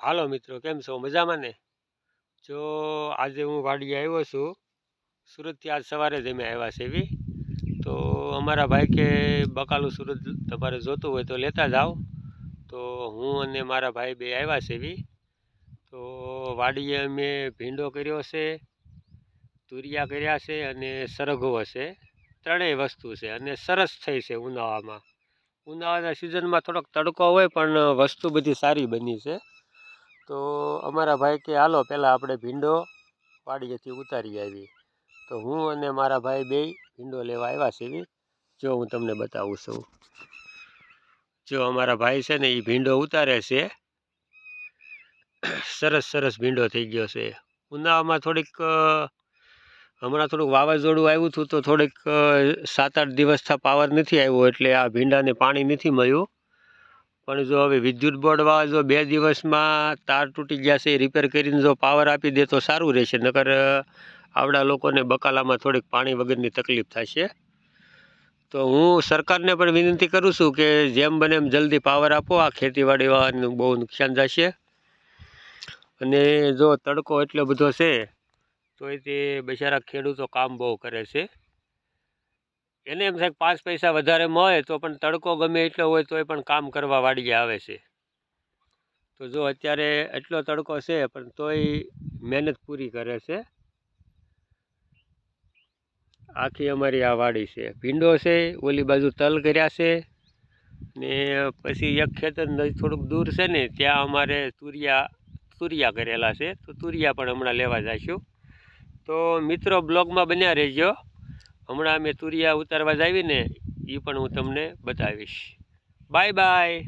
હાલો મિત્રો, કેમ છો? મજામાં ને? જો આજે હું વાડીએ આવ્યો છું. સુરતથી આજ સવારે જ અમે આવ્યા છે એવી. તો અમારા ભાઈ કે બકાલું સુરત તમારે જોતું હોય તો લેતા જાઓ. તો હું અને મારા ભાઈ બે આવ્યા છે એવી. તો વાડીએ અમે ભીંડો કર્યો છે, તુરિયા કર્યા છે અને સરગવો છે. ત્રણેય વસ્તુ છે અને સરસ થઈ છે ઉનાળામાં. ઉનાળાના સિઝનમાં થોડોક તડકો હોય પણ વસ્તુ બધી સારી બની છે. તો અમારા ભાઈ કે હાલો પહેલાં આપણે ભીંડો વાડીએથી ઉતારી આવી. તો હું અને મારા ભાઈ બેય ભીંડો લેવા આવ્યા છીએ. જો હું તમને બતાવું છું. જો અમારા ભાઈ છે ને એ ભીંડો ઉતારે છે. સરસ સરસ ભીંડો થઈ ગયો છે. ઉનાળામાં હમણાં થોડુંક વાવાઝોડું આવ્યું હતું તો થોડીક 7-8 દિવસથી પાવર નથી આવ્યો એટલે આ ભીંડાને પાણી નથી મળ્યું. પણ જો હવે વિદ્યુત બોર્ડવાળા જો 2 દિવસમાં તાર તૂટી ગયા છે એ રિપેર કરીને જો પાવર આપી દે તો સારું રહેશે, નકર આવડા લોકોને બકાલામાં થોડીક પાણી વગરની તકલીફ થશે. તો હું સરકારને પણ વિનંતી કરું છું કે જેમ બને એમ જલ્દી પાવર આપો, આ ખેતીવાડીવાળાનું બહુ નુકસાન થશે. અને જો તડકો એટલો બધો છે તો તે બિચારા ખેડૂતો કામ બહુ કરે છે. એને એમ થાય 5 પૈસા વધારે મળે તો પણ તડકો ગમે એટલો હોય તોય પણ કામ કરવા વાડીએ આવે છે. તો જો અત્યારે એટલો તડકો છે પણ તોય મહેનત પૂરી કરે છે. આખી અમારી આ વાડી છે. ભીંડો છે, ઓલી બાજુ તલ કર્યા છે ને પછી એક ખેતર થોડુંક દૂર છે ને ત્યાં અમારે તુરિયા કરેલા છે. તો તુરિયા પણ હમણાં લેવા જઈશું. તો મિત્રો બ્લોગમાં બન્યા રહેજો. હમણાં અમે તુરિયા ઉતારવા જાવી ને એ પણ હું તમને બતાવીશ. Bye bye.